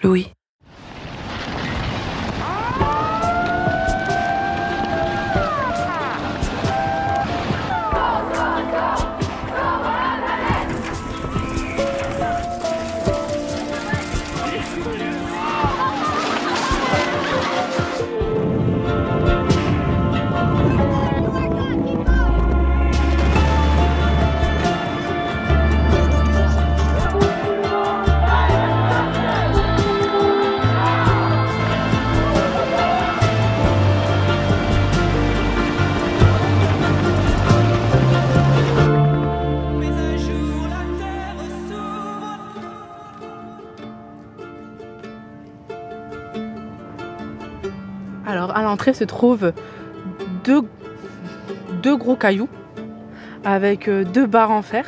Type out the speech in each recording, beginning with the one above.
Louis. Alors à l'entrée se trouvent deux gros cailloux avec deux barres en fer,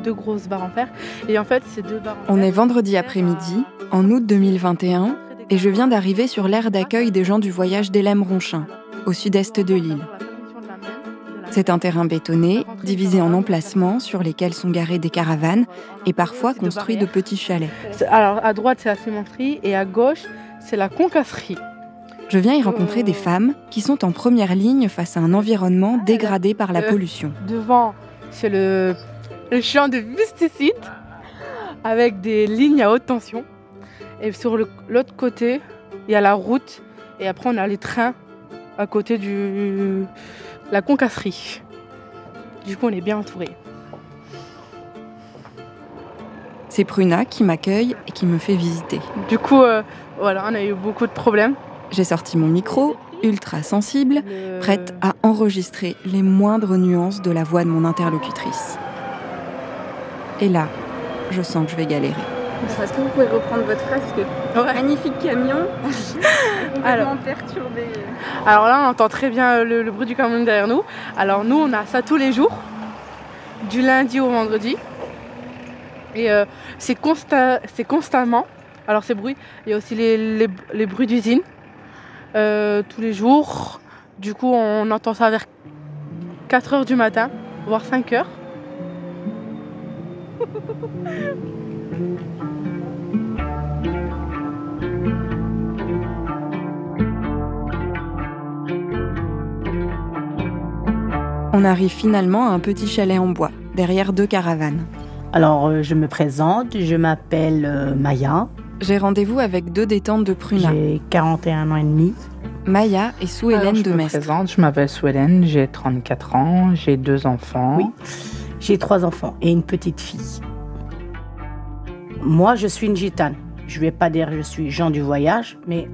deux grosses barres en fer. Et en fait, ces deux barres en fer... On est vendredi après-midi, en août 2021, et je viens d'arriver sur l'aire d'accueil des gens du voyage d'Hélène-Ronchin, au sud-est de l'île. C'est un terrain bétonné, divisé en emplacements sur lesquels sont garées des caravanes et parfois construits de petits chalets. Alors à droite, c'est la cimenterie et à gauche, c'est la concasserie. Je viens y rencontrer des femmes qui sont en première ligne face à un environnement dégradé par la pollution. Devant, c'est le champ de pesticides avec des lignes à haute tension. Et sur l'autre côté, il y a la route. Et après, on a les trains à côté de la concasserie. Du coup, on est bien entouré. C'est Pruna qui m'accueille et qui me fait visiter. Du coup, voilà, on a eu beaucoup de problèmes. J'ai sorti mon micro, ultra sensible, prête à enregistrer les moindres nuances de la voix de mon interlocutrice. Et là, je sens que je vais galérer. Est-ce que vous pouvez reprendre votre phrase? Magnifique camion, complètement perturbé. Alors là, on entend très bien le bruit du camion derrière nous. Alors nous, on a ça tous les jours, du lundi au vendredi. Et c'est constamment. Alors ces bruits, il y a aussi les bruits d'usine. Tous les jours. Du coup, on entend ça vers 4h du matin, voire 5h. On arrive finalement à un petit chalet en bois, derrière deux caravanes. Alors, je me présente, je m'appelle Maya. J'ai rendez-vous avec deux des tantes de Pruna. J'ai 41 ans et demi. Maya et Sue-Hélène de Mestre. Je me présente, je m'appelle Sue-Hélène, j'ai 34 ans, j'ai 2 enfants. Oui, j'ai 3 enfants et une petite fille. Moi, je suis une gitane. Je ne vais pas dire que je suis gens du voyage, mais...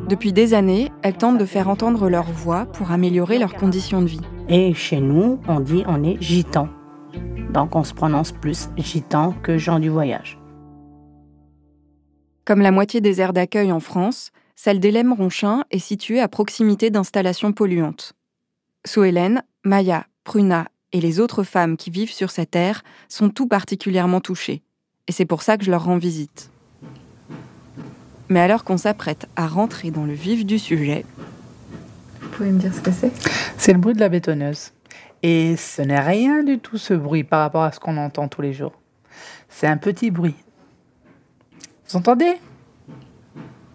Depuis des années, elles tentent de faire entendre leur voix pour améliorer leurs conditions de vie. Et chez nous, on dit on est gitan. Donc on se prononce plus gitan que gens du voyage. Comme la moitié des aires d'accueil en France, celle d'Hélène-Ronchin est située à proximité d'installations polluantes. Sue-Hélène, Maya, Pruna et les autres femmes qui vivent sur cette aire sont tout particulièrement touchées. Et c'est pour ça que je leur rends visite. Mais alors qu'on s'apprête à rentrer dans le vif du sujet... Vous pouvez me dire ce que c'est? C'est le bruit de la bétonneuse. Et ce n'est rien du tout ce bruit par rapport à ce qu'on entend tous les jours. C'est un petit bruit. Vous entendez?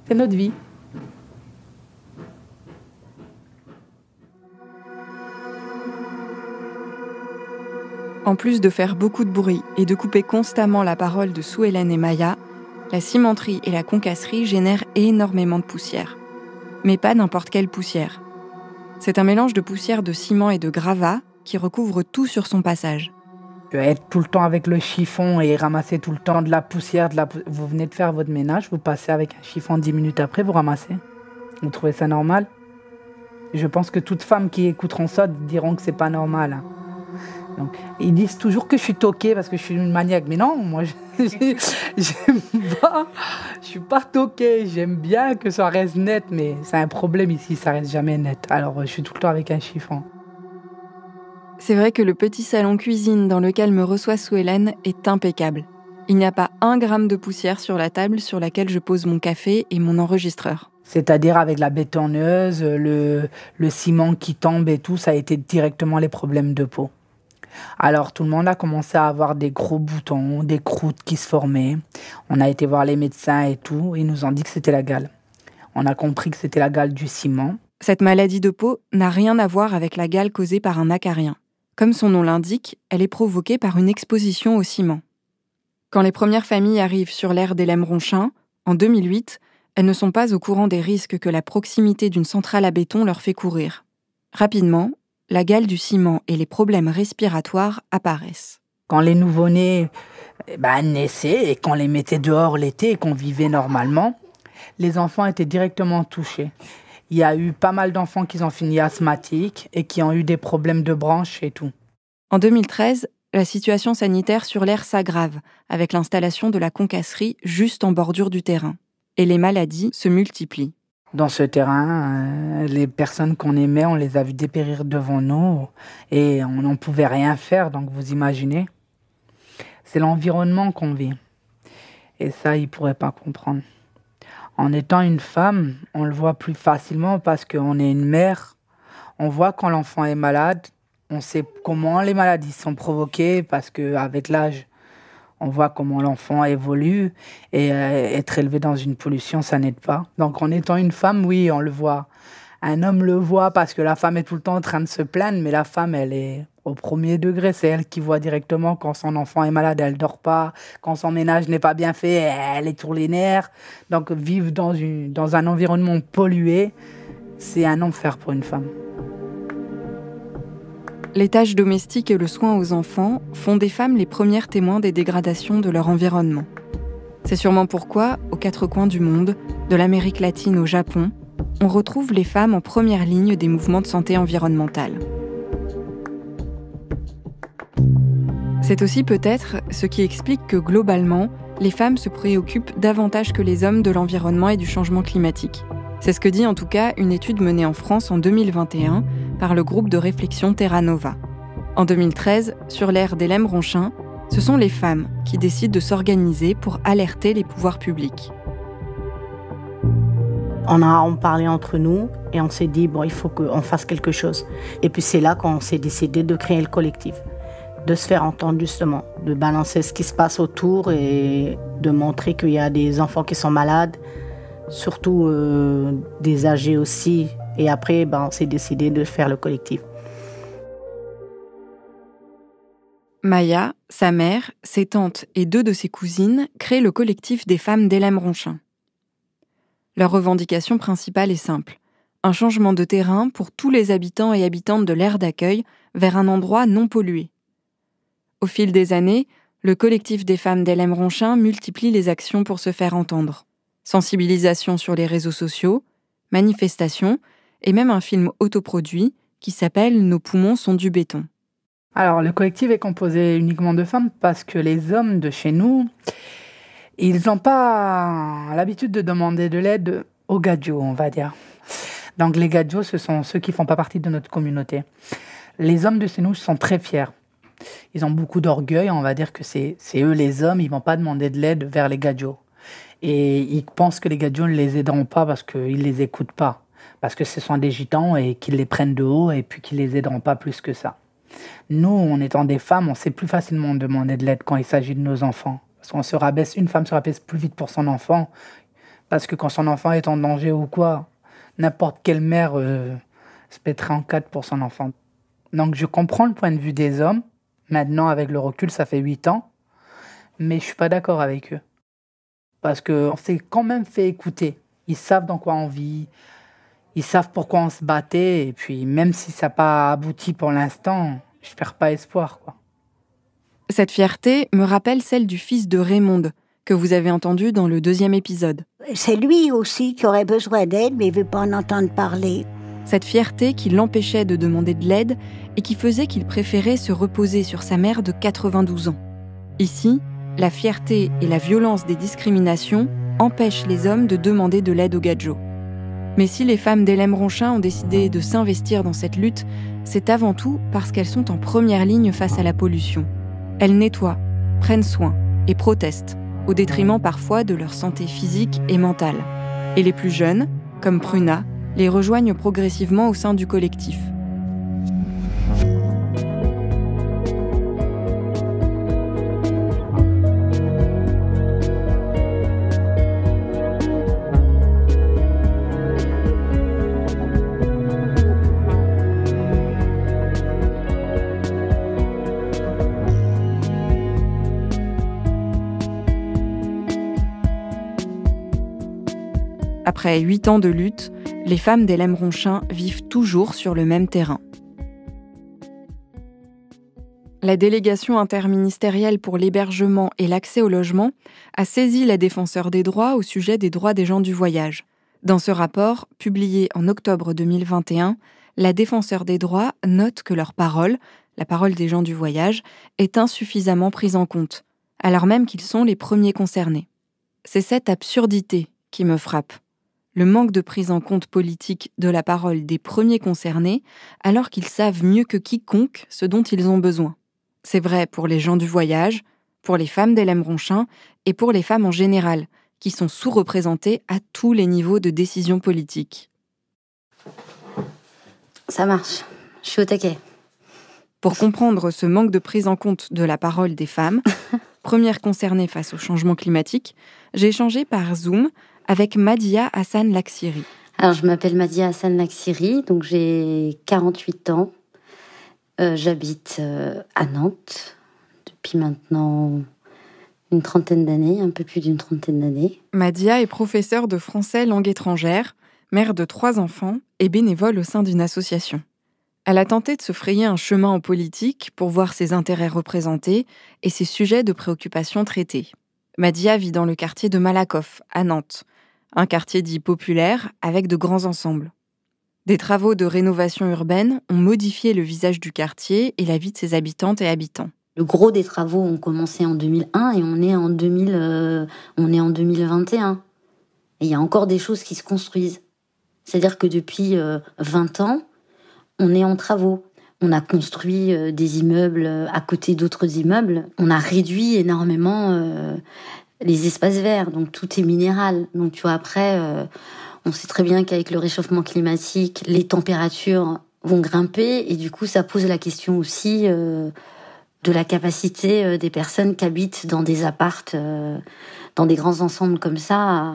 C'est notre vie. En plus de faire beaucoup de bruit et de couper constamment la parole de Sue-Hélène et Maya, la cimenterie et la concasserie génèrent énormément de poussière. Mais pas n'importe quelle poussière. C'est un mélange de poussière de ciment et de gravat qui recouvre tout sur son passage. Être tout le temps avec le chiffon et ramasser tout le temps de la poussière, vous venez de faire votre ménage, vous passez avec un chiffon 10 minutes après, vous ramassez. Vous trouvez ça normal? Je pense que toutes femmes qui écouteront ça diront que c'est pas normal. Donc, ils disent toujours que je suis toquée parce que je suis une maniaque. Mais non, moi, j'aime pas. Je suis pas toquée. J'aime bien que ça reste net, mais c'est un problème ici, ça reste jamais net. Alors, je suis tout le temps avec un chiffon. C'est vrai que le petit salon cuisine dans lequel me reçoit Sue-Hélène est impeccable. Il n'y a pas 1 gramme de poussière sur la table sur laquelle je pose mon café et mon enregistreur. C'est-à-dire avec la bétonneuse, le ciment qui tombe et tout, ça a été directement les problèmes de peau. Alors tout le monde a commencé à avoir des gros boutons, des croûtes qui se formaient. On a été voir les médecins et tout, ils nous ont dit que c'était la gale. On a compris que c'était la gale du ciment. Cette maladie de peau n'a rien à voir avec la gale causée par un acarien. Comme son nom l'indique, elle est provoquée par une exposition au ciment. Quand les premières familles arrivent sur l'aire d'Hélène-Ronchin, en 2008, elles ne sont pas au courant des risques que la proximité d'une centrale à béton leur fait courir. Rapidement, la gale du ciment et les problèmes respiratoires apparaissent. Quand les nouveau-nés naissaient et qu'on les mettait dehors l'été et qu'on vivait normalement, les enfants étaient directement touchés. Il y a eu pas mal d'enfants qui ont fini asthmatiques et qui ont eu des problèmes de branches et tout. En 2013, la situation sanitaire sur l'aire s'aggrave avec l'installation de la concasserie juste en bordure du terrain. Et les maladies se multiplient. Dans ce terrain, les personnes qu'on aimait, on les a vues dépérir devant nous et on n'en pouvait rien faire, donc vous imaginez. C'est l'environnement qu'on vit. Et ça, ils ne pourraient pas comprendre. En étant une femme, on le voit plus facilement parce qu'on est une mère. On voit quand l'enfant est malade. On sait comment les maladies sont provoquées parce qu'avec l'âge, on voit comment l'enfant évolue. Et être élevé dans une pollution, ça n'aide pas. Donc en étant une femme, oui, on le voit. Un homme le voit parce que la femme est tout le temps en train de se plaindre, mais la femme, elle est au premier degré. C'est elle qui voit directement quand son enfant est malade, elle dort pas. Quand son ménage n'est pas bien fait, elle est sur les nerfs. Donc vivre dans un environnement pollué, c'est un enfer pour une femme. Les tâches domestiques et le soin aux enfants font des femmes les premières témoins des dégradations de leur environnement. C'est sûrement pourquoi, aux quatre coins du monde, de l'Amérique latine au Japon, on retrouve les femmes en première ligne des mouvements de santé environnementale. C'est aussi peut-être ce qui explique que globalement, les femmes se préoccupent davantage que les hommes de l'environnement et du changement climatique. C'est ce que dit en tout cas une étude menée en France en 2021 par le groupe de réflexion Terra Nova. En 2013, sur l'aire d'Hélène-Ronchin, ce sont les femmes qui décident de s'organiser pour alerter les pouvoirs publics. On parlait entre nous et on s'est dit, il faut qu'on fasse quelque chose. Et puis c'est là qu'on s'est décidé de créer le collectif, de se faire entendre justement, de balancer ce qui se passe autour et de montrer qu'il y a des enfants qui sont malades, surtout des âgés aussi. Et après, on s'est décidé de faire le collectif. Maya, sa mère, ses tantes et 2 de ses cousines créent le collectif des femmes d'Hélène-Ronchin. Leur revendication principale est simple, un changement de terrain pour tous les habitants et habitantes de l'aire d'accueil vers un endroit non pollué. Au fil des années, le collectif des femmes d'Hélène-Ronchin multiplie les actions pour se faire entendre. Sensibilisation sur les réseaux sociaux, manifestations et même un film autoproduit qui s'appelle « Nos poumons sont du béton ». Alors, le collectif est composé uniquement de femmes parce que les hommes de chez nous, ils n'ont pas l'habitude de demander de l'aide aux gadgets, on va dire. Donc, les gadgets, ce sont ceux qui ne font pas partie de notre communauté. Les hommes de chez nous sont très fiers. Ils ont beaucoup d'orgueil, on va dire que c'est eux les hommes, ils ne vont pas demander de l'aide vers les gadgets. Et ils pensent que les gadgets ne les aideront pas parce qu'ils ne les écoutent pas. Parce que ce sont des gitans et qu'ils les prennent de haut et puis qu'ils ne les aideront pas plus que ça. Nous, en étant des femmes, on sait plus facilement demander de l'aide quand il s'agit de nos enfants. Parce qu'on se rabaisse, une femme se rabaisse plus vite pour son enfant. Parce que quand son enfant est en danger ou quoi, n'importe quelle mère se pèterait en 4 pour son enfant. Donc je comprends le point de vue des hommes. Maintenant, avec le recul, ça fait 8 ans. Mais je ne suis pas d'accord avec eux. Parce qu'on s'est quand même fait écouter. Ils savent dans quoi on vit. Ils savent pourquoi on se battait. Et puis, même si ça n'a pas abouti pour l'instant, je ne perds pas espoir, quoi. Cette fierté me rappelle celle du fils de Raymonde, que vous avez entendu dans le 2e épisode. C'est lui aussi qui aurait besoin d'aide, mais il ne veut pas en entendre parler. Cette fierté qui l'empêchait de demander de l'aide et qui faisait qu'il préférait se reposer sur sa mère de 92 ans. Ici, la fierté et la violence des discriminations empêchent les hommes de demander de l'aide aux gadgets. Mais si les femmes d'Hélène-Ronchin ont décidé de s'investir dans cette lutte, c'est avant tout parce qu'elles sont en première ligne face à la pollution. Elles nettoient, prennent soin et protestent, au détriment parfois de leur santé physique et mentale. Et les plus jeunes, comme Pruna, les rejoignent progressivement au sein du collectif. Après 8 ans de lutte, les femmes d'Helem-Ronchin vivent toujours sur le même terrain. La délégation interministérielle pour l'hébergement et l'accès au logement a saisi la défenseure des droits au sujet des droits des gens du voyage. Dans ce rapport, publié en octobre 2021, la défenseure des droits note que leur parole, la parole des gens du voyage, est insuffisamment prise en compte, alors même qu'ils sont les premiers concernés. C'est cette absurdité qui me frappe. Le manque de prise en compte politique de la parole des premiers concernés, alors qu'ils savent mieux que quiconque ce dont ils ont besoin. C'est vrai pour les gens du voyage, pour les femmes d'Helem-Ronchin et pour les femmes en général, qui sont sous-représentées à tous les niveaux de décision politique. Ça marche, je suis au taquet. Pour comprendre ce manque de prise en compte de la parole des femmes, premières concernées face au changement climatique, j'ai échangé par Zoom avec Madia Hassan Laksiri. Alors, je m'appelle Madia Hassan Laksiri, donc j'ai 48 ans. J'habite à Nantes depuis maintenant une trentaine d'années, un peu plus d'une trentaine d'années. Madia est professeure de français langue étrangère, mère de 3 enfants et bénévole au sein d'une association. Elle a tenté de se frayer un chemin en politique pour voir ses intérêts représentés et ses sujets de préoccupation traités. Madia vit dans le quartier de Malakoff, à Nantes, un quartier dit populaire avec de grands ensembles. Des travaux de rénovation urbaine ont modifié le visage du quartier et la vie de ses habitantes et habitants. Le gros des travaux ont commencé en 2001 et on est en 2021. Et il y a encore des choses qui se construisent. C'est-à-dire que depuis 20 ans, on est en travaux. On a construit des immeubles à côté d'autres immeubles. On a réduit énormément les espaces verts. Donc tout est minéral. Donc tu vois, après, on sait très bien qu'avec le réchauffement climatique, les températures vont grimper. Et du coup, ça pose la question aussi de la capacité des personnes qui habitent dans des appartes, dans des grands ensembles comme ça,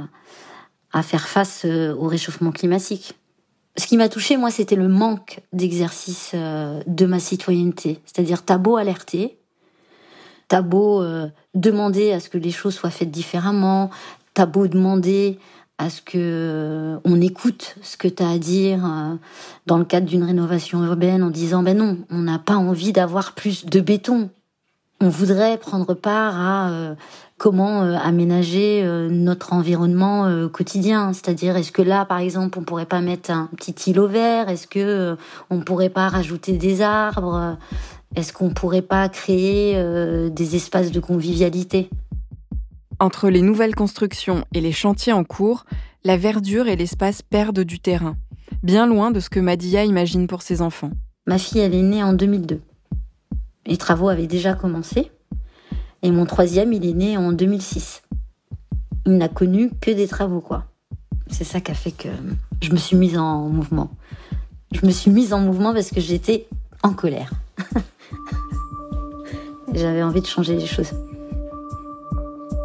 à faire face au réchauffement climatique. Ce qui m'a touchée, moi, c'était le manque d'exercice de ma citoyenneté. C'est-à-dire, t'as beau alerter, t'as beau demander à ce que les choses soient faites différemment, t'as beau demander à ce que on écoute ce que t'as à dire dans le cadre d'une rénovation urbaine en disant ben non, on n'a pas envie d'avoir plus de béton. On voudrait prendre part à comment aménager notre environnement quotidien. C'est-à-dire, est-ce que là, par exemple, on pourrait pas mettre un petit îlot vert? Est-ce que on pourrait pas rajouter des arbres? Est-ce qu'on pourrait pas créer des espaces de convivialité? Entre les nouvelles constructions et les chantiers en cours, la verdure et l'espace perdent du terrain, bien loin de ce que Madia imagine pour ses enfants. Ma fille, elle est née en 2002. Les travaux avaient déjà commencé. Et mon troisième, il est né en 2006. Il n'a connu que des travaux, quoi. C'est ça qui a fait que je me suis mise en mouvement. Je me suis mise en mouvement parce que j'étais en colère. J'avais envie de changer les choses.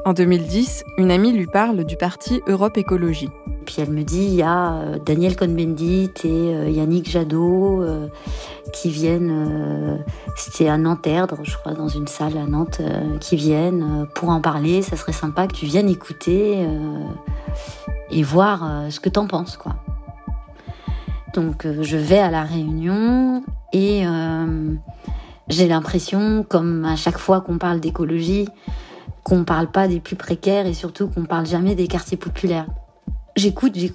En 2010, une amie lui parle du parti Europe Écologie. Puis elle me dit, il y a Daniel Cohn-Bendit et Yannick Jadot qui viennent, c'était à Nanterre, je crois, dans une salle à Nantes, qui viennent pour en parler. Ça serait sympa que tu viennes écouter et voir ce que t'en penses, quoi. Donc je vais à la réunion et j'ai l'impression, comme à chaque fois qu'on parle d'écologie, qu'on parle pas des plus précaires et surtout qu'on parle jamais des quartiers populaires. J'écoute. Et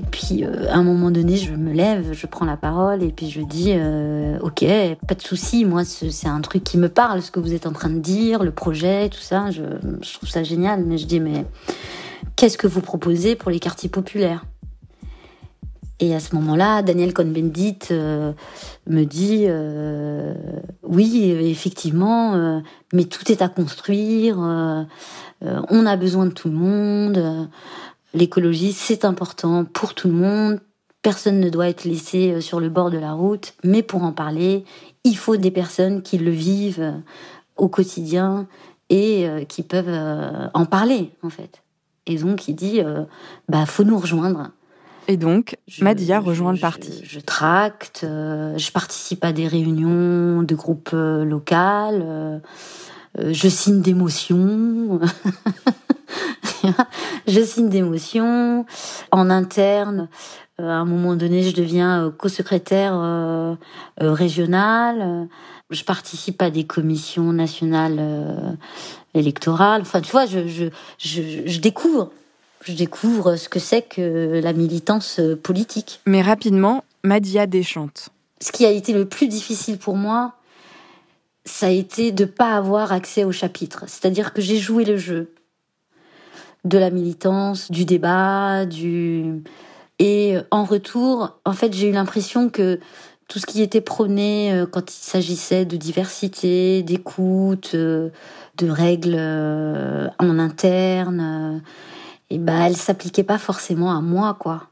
puis, à un moment donné, je me lève, je prends la parole et puis je dis ok, pas de souci. Moi, c'est un truc qui me parle, ce que vous êtes en train de dire, le projet, tout ça. Je trouve ça génial. Mais je dis, mais qu'est-ce que vous proposez pour les quartiers populaires ? Et à ce moment-là, Daniel Cohn-Bendit me dit oui, effectivement, mais tout est à construire. On a besoin de tout le monde. L'écologie, c'est important pour tout le monde. Personne ne doit être laissé sur le bord de la route. Mais pour en parler, il faut des personnes qui le vivent au quotidien et qui peuvent en parler, en fait. Et donc, il dit, faut nous rejoindre. Et donc, Madia rejoint le parti. Je tracte, je participe à des réunions de groupes locaux, je signe des motions. Je signe des motions. En interne, à un moment donné, je deviens co-secrétaire régionale. Je participe à des commissions nationales électorales. Enfin, tu vois, je découvre. Je découvre ce que c'est que la militance politique. Mais rapidement, Madia déchante. Ce qui a été le plus difficile pour moi, ça a été de ne pas avoir accès au chapitre. C'est-à-dire que j'ai joué le jeu de la militance, du débat, Et en retour, en fait, j'ai eu l'impression que tout ce qui était prôné quand il s'agissait de diversité, d'écoute, de règles en interne, elle s'appliquait pas forcément à moi, quoi.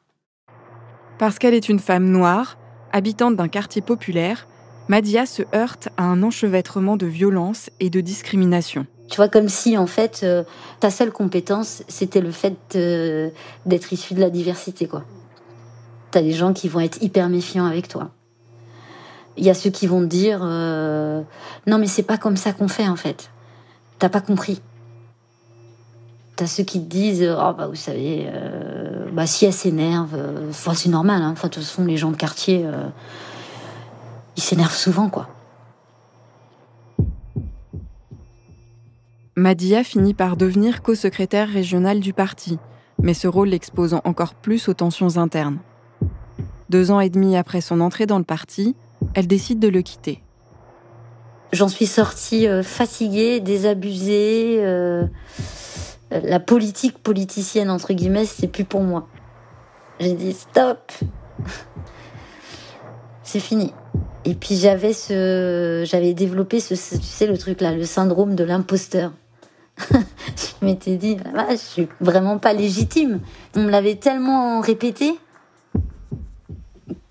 Parce qu'elle est une femme noire, habitante d'un quartier populaire, Madia se heurte à un enchevêtrement de violence et de discrimination. Tu vois, comme si, en fait, ta seule compétence, c'était le fait d'être issu de la diversité, quoi. T'as des gens qui vont être hyper méfiants avec toi. Il y a ceux qui vont te dire non, mais c'est pas comme ça qu'on fait, en fait. T'as pas compris. T'as ceux qui te disent vous savez, si elle s'énerve, c'est normal, hein. Enfin, de toute façon, les gens de quartier, ils s'énervent souvent, quoi. Madia finit par devenir co-secrétaire régionale du parti, mais ce rôle l'exposant encore plus aux tensions internes. 2 ans et demi après son entrée dans le parti, elle décide de le quitter. J'en suis sortie fatiguée, désabusée. La politique politicienne, entre guillemets, c'est plus pour moi. J'ai dit stop. C'est fini. Et puis j'avais développé tu sais, le truc là, le syndrome de l'imposteur. Je m'étais dit, je suis vraiment pas légitime. On me l'avait tellement répété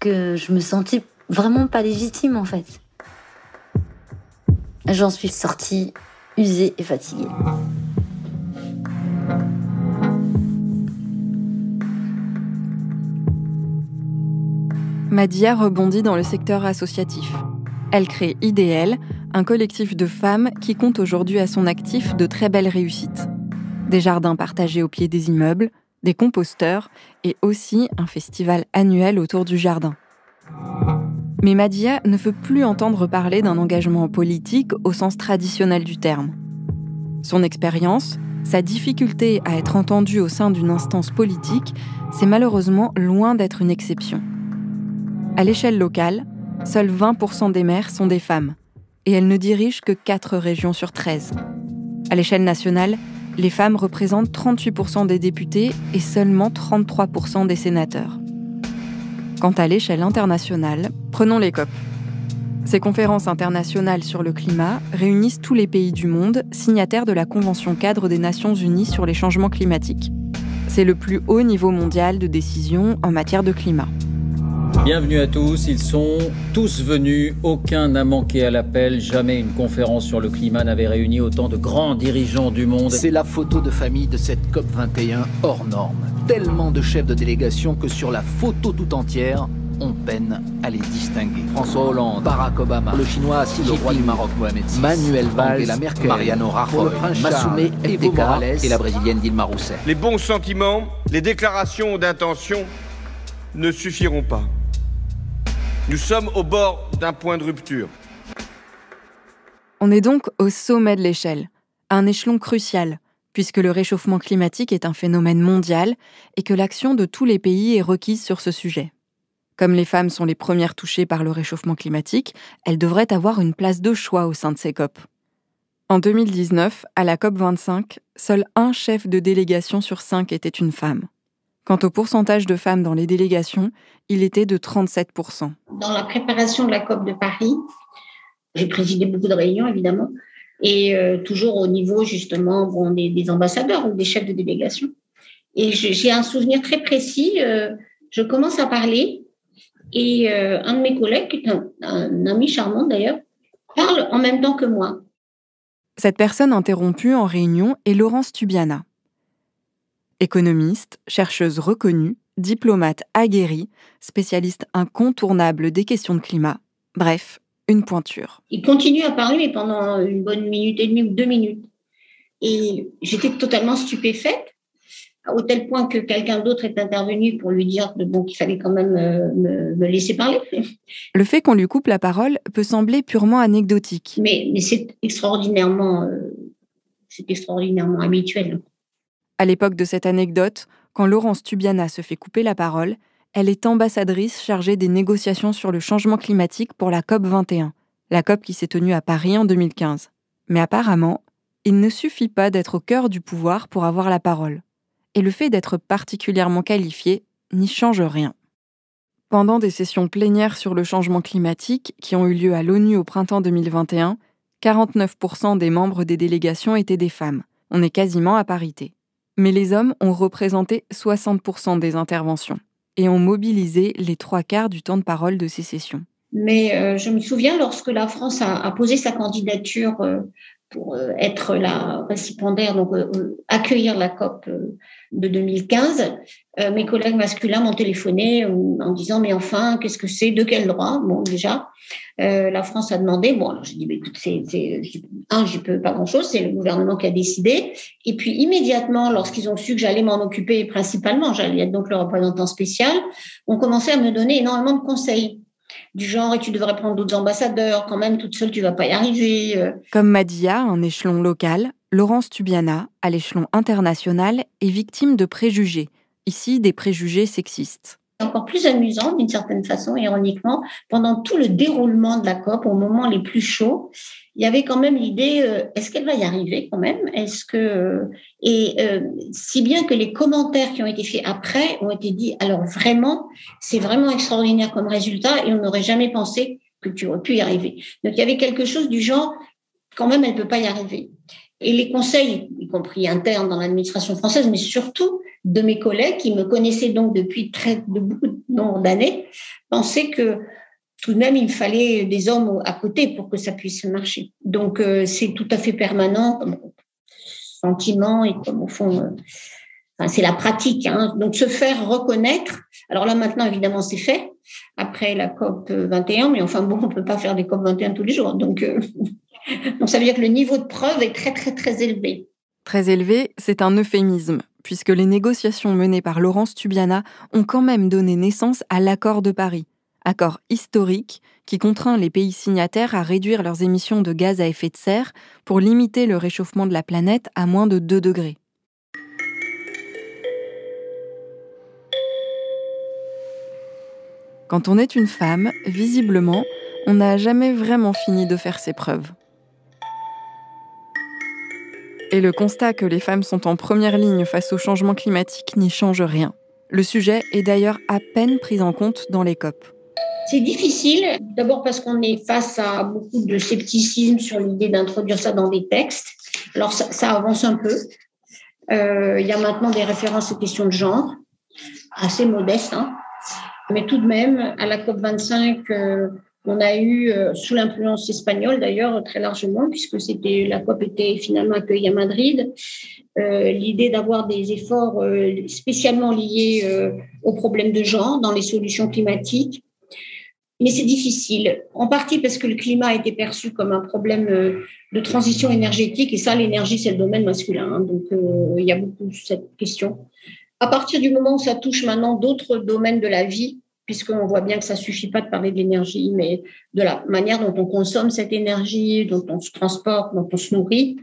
que je me sentais vraiment pas légitime, en fait. J'en suis sortie usée et fatiguée. Madia rebondit dans le secteur associatif. Elle crée IDEL, un collectif de femmes qui compte aujourd'hui à son actif de très belles réussites. Des jardins partagés au pied des immeubles, des composteurs et aussi un festival annuel autour du jardin. Mais Madia ne veut plus entendre parler d'un engagement politique au sens traditionnel du terme. Son expérience, sa difficulté à être entendue au sein d'une instance politique, c'est malheureusement loin d'être une exception. À l'échelle locale, seuls 20% des maires sont des femmes, et elles ne dirigent que 4 régions sur 13. À l'échelle nationale, les femmes représentent 38% des députés et seulement 33% des sénateurs. Quant à l'échelle internationale, prenons les COP. Ces conférences internationales sur le climat réunissent tous les pays du monde signataires de la Convention cadre des Nations Unies sur les changements climatiques. C'est le plus haut niveau mondial de décision en matière de climat. Bienvenue à tous, ils sont tous venus, aucun n'a manqué à l'appel, jamais une conférence sur le climat n'avait réuni autant de grands dirigeants du monde. C'est la photo de famille de cette COP21 hors norme. Tellement de chefs de délégation que sur la photo tout entière, on peine à les distinguer. François Hollande, Barack Obama, le chinois Xi Jinping, le roi du Maroc Mohamed VI, Manuel Valls, la Merkel, Mariano Rajoy, Massoumé Evo Morales et la brésilienne Dilma Rousseff. Les bons sentiments, les déclarations d'intention ne suffiront pas. Nous sommes au bord d'un point de rupture. On est donc au sommet de l'échelle, à un échelon crucial, puisque le réchauffement climatique est un phénomène mondial et que l'action de tous les pays est requise sur ce sujet. Comme les femmes sont les premières touchées par le réchauffement climatique, elles devraient avoir une place de choix au sein de ces COP. En 2019, à la COP25, seul un chef de délégation sur 5 était une femme. Quant au pourcentage de femmes dans les délégations, il était de 37%. Dans la préparation de la COP de Paris, j'ai présidé beaucoup de réunions, évidemment, et toujours au niveau, justement, des ambassadeurs ou des chefs de délégation. Et j'ai un souvenir très précis. Je commence à parler et un de mes collègues, qui est un ami charmant d'ailleurs, parle en même temps que moi. Cette personne interrompue en réunion est Laurence Tubiana. Économiste, chercheuse reconnue, diplomate aguerrie, spécialiste incontournable des questions de climat. Bref, une pointure. Il continue à parler, mais pendant une bonne minute et demie ou 2 minutes. Et j'étais totalement stupéfaite au tel point que quelqu'un d'autre est intervenu pour lui dire qu'il fallait quand même me laisser parler. Le fait qu'on lui coupe la parole peut sembler purement anecdotique. Mais c'est extraordinairement habituel. À l'époque de cette anecdote, quand Laurence Tubiana se fait couper la parole, elle est ambassadrice chargée des négociations sur le changement climatique pour la COP21, la COP qui s'est tenue à Paris en 2015. Mais apparemment, il ne suffit pas d'être au cœur du pouvoir pour avoir la parole. Et le fait d'être particulièrement qualifié n'y change rien. Pendant des sessions plénières sur le changement climatique qui ont eu lieu à l'ONU au printemps 2021, 49% des membres des délégations étaient des femmes. On est quasiment à parité. Mais les hommes ont représenté 60% des interventions et ont mobilisé les 3/4 du temps de parole de ces sessions. Mais je me souviens, lorsque la France a posé sa candidature pour être la récipiendaire, donc accueillir la COP de 2015, mes collègues masculins m'ont téléphoné en disant « Mais enfin, qu'est-ce que c'est ? De quel droit ?» Bon, déjà, la France a demandé. Bon, alors j'ai dit « Écoute, j'y peux pas grand-chose, c'est le gouvernement qui a décidé. » Et puis, immédiatement, lorsqu'ils ont su que j'allais m'en occuper principalement, j'allais être donc le représentant spécial, on commençait à me donner énormément de conseils. Du genre, et tu devrais prendre d'autres ambassadeurs, quand même, toute seule, tu vas pas y arriver. Comme Madia, à un échelon local, Laurence Tubiana, à l'échelon international, est victime de préjugés, ici des préjugés sexistes. Encore plus amusant, d'une certaine façon, ironiquement, pendant tout le déroulement de la COP, au moment les plus chauds, il y avait quand même l'idée, est-ce qu'elle va y arriver quand même ? Si bien que les commentaires qui ont été faits après ont été dit, alors vraiment, c'est vraiment extraordinaire comme résultat et on n'aurait jamais pensé que tu aurais pu y arriver. Donc il y avait quelque chose du genre, quand même, elle ne peut pas y arriver. Et les conseils, y compris internes dans l'administration française, mais surtout de mes collègues qui me connaissaient donc depuis de beaucoup de nombre d'années, pensaient que tout de même, il fallait des hommes à côté pour que ça puisse marcher. Donc, c'est tout à fait permanent comme sentiment et comme au fond, c'est la pratique. Hein. Donc, se faire reconnaître. Alors là, maintenant, évidemment, c'est fait après la COP 21, mais enfin bon, on ne peut pas faire des COP 21 tous les jours. Donc, ça veut dire que le niveau de preuve est très, très, très élevé. Très élevé, c'est un euphémisme, puisque les négociations menées par Laurence Tubiana ont quand même donné naissance à l'accord de Paris. Accord historique qui contraint les pays signataires à réduire leurs émissions de gaz à effet de serre pour limiter le réchauffement de la planète à moins de 2 degrés. Quand on est une femme, visiblement, on n'a jamais vraiment fini de faire ses preuves. Et le constat que les femmes sont en première ligne face au changement climatique n'y change rien. Le sujet est d'ailleurs à peine pris en compte dans les COP. C'est difficile, d'abord parce qu'on est face à beaucoup de scepticisme sur l'idée d'introduire ça dans des textes. Alors, ça avance un peu. Il y a maintenant des références aux questions de genre, assez modestes, hein. Mais tout de même, à la COP25, on a eu, sous l'influence espagnole d'ailleurs, très largement, puisque la COP était finalement accueillie à Madrid, l'idée d'avoir des efforts spécialement liés aux problèmes de genre dans les solutions climatiques. Mais c'est difficile, en partie parce que le climat a été perçu comme un problème de transition énergétique, et ça, l'énergie, c'est le domaine masculin. Hein, donc, il y a beaucoup cette question. À partir du moment où ça touche maintenant d'autres domaines de la vie, puisqu'on voit bien que ça ne suffit pas de parler de l'énergie, mais de la manière dont on consomme cette énergie, dont on se transporte, dont on se nourrit,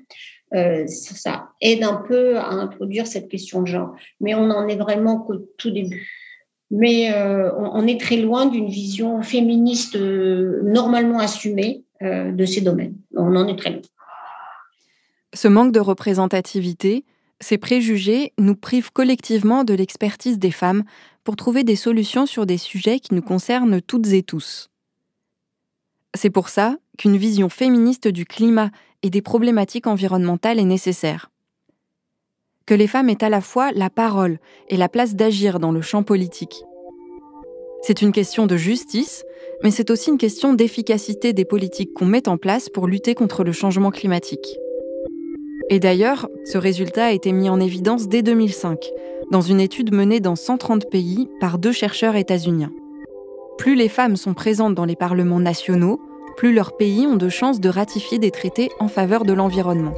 ça aide un peu à introduire cette question de genre. Mais on n'en est vraiment qu'au tout début. Mais on est très loin d'une vision féministe normalement assumée de ces domaines. On en est très loin. Ce manque de représentativité, ces préjugés nous privent collectivement de l'expertise des femmes pour trouver des solutions sur des sujets qui nous concernent toutes et tous. C'est pour ça qu'une vision féministe du climat et des problématiques environnementales est nécessaire. Que les femmes aient à la fois la parole et la place d'agir dans le champ politique. C'est une question de justice, mais c'est aussi une question d'efficacité des politiques qu'on met en place pour lutter contre le changement climatique. Et d'ailleurs, ce résultat a été mis en évidence dès 2005, dans une étude menée dans 130 pays par 2 chercheurs états-uniens. Plus les femmes sont présentes dans les parlements nationaux, plus leurs pays ont de chances de ratifier des traités en faveur de l'environnement.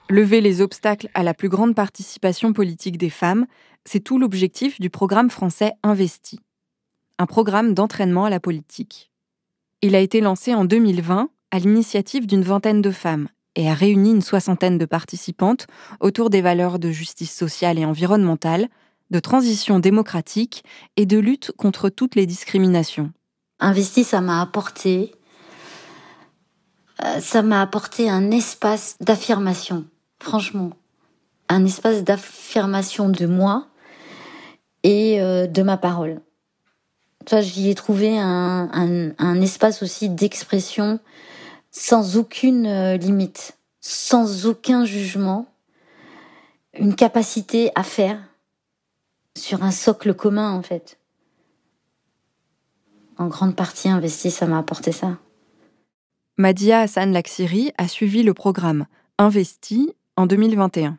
Lever les obstacles à la plus grande participation politique des femmes, c'est tout l'objectif du programme français Investi, un programme d'entraînement à la politique. Il a été lancé en 2020 à l'initiative d'une vingtaine de femmes et a réuni une soixantaine de participantes autour des valeurs de justice sociale et environnementale, de transition démocratique et de lutte contre toutes les discriminations. Investi, ça m'a apporté un espace d'affirmation, franchement. Un espace d'affirmation de moi et de ma parole. J'y ai trouvé un espace aussi d'expression sans aucune limite, sans aucun jugement, une capacité à faire sur un socle commun, en fait. En grande partie, Investi, ça m'a apporté ça. Madia Hassan Laksiri a suivi le programme Investi en 2021.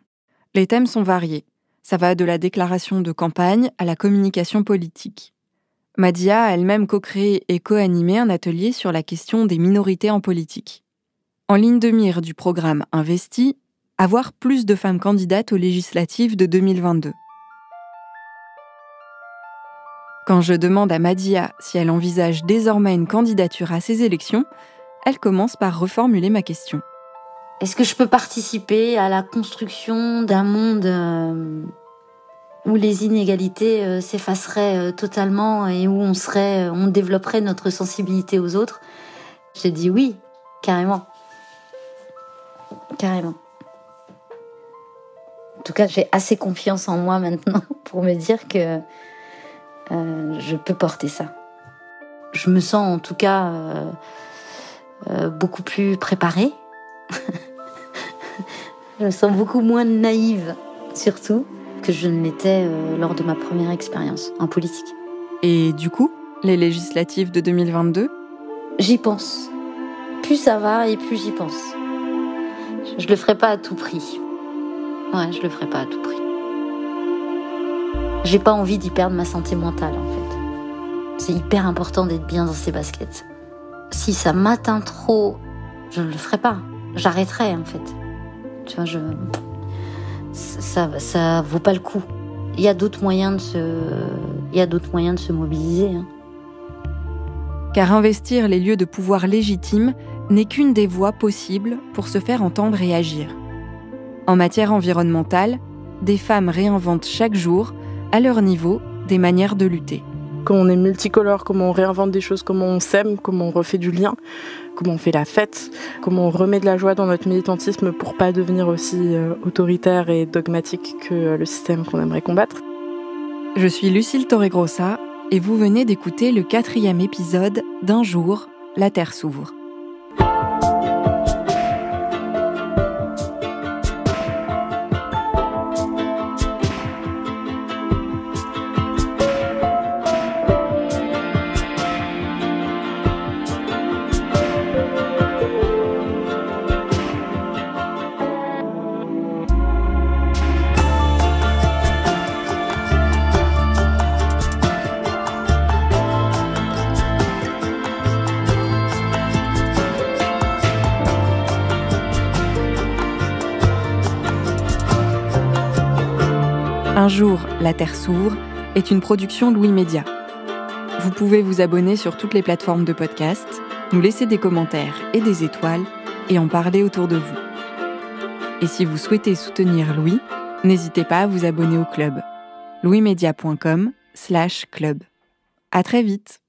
Les thèmes sont variés. Ça va de la déclaration de campagne à la communication politique. Madia a elle-même co-créé et co-animé un atelier sur la question des minorités en politique. En ligne de mire du programme Investi, avoir plus de femmes candidates aux législatives de 2022. Quand je demande à Madia si elle envisage désormais une candidature à ces élections, elle commence par reformuler ma question. Est-ce que je peux participer à la construction d'un monde où les inégalités s'effaceraient totalement et où on développerait notre sensibilité aux autres? J'ai dit oui, carrément. Carrément. En tout cas, j'ai assez confiance en moi maintenant pour me dire que je peux porter ça. Je me sens en tout cas beaucoup plus préparée. Je me sens beaucoup moins naïve, surtout, que je ne l'étais lors de ma première expérience en politique. Et du coup, les législatives de 2022 ? J'y pense. Plus ça va et plus j'y pense. Je le ferai pas à tout prix. Ouais, je le ferai pas à tout prix. J'ai pas envie d'y perdre ma santé mentale, en fait. C'est hyper important d'être bien dans ses baskets. Si ça m'atteint trop, je ne le ferai pas. J'arrêterai, en fait. Tu vois, ça vaut pas le coup. Il y a d'autres moyens de se mobiliser. Hein. Car investir les lieux de pouvoir légitimes n'est qu'une des voies possibles pour se faire entendre et agir. En matière environnementale, des femmes réinventent chaque jour, à leur niveau, des manières de lutter. Comment on est multicolore, comment on réinvente des choses, comment on s'aime, comment on refait du lien, comment on fait la fête, comment on remet de la joie dans notre militantisme pour pas devenir aussi autoritaire et dogmatique que le système qu'on aimerait combattre. Je suis Lucille Torregrossa et vous venez d'écouter le 4e épisode d'Un jour, la Terre s'ouvre. Un jour, la Terre s'ouvre est une production Louis Média. Vous pouvez vous abonner sur toutes les plateformes de podcast, nous laisser des commentaires et des étoiles et en parler autour de vous. Et si vous souhaitez soutenir Louis, n'hésitez pas à vous abonner au club. louismedia.com/club. À très vite.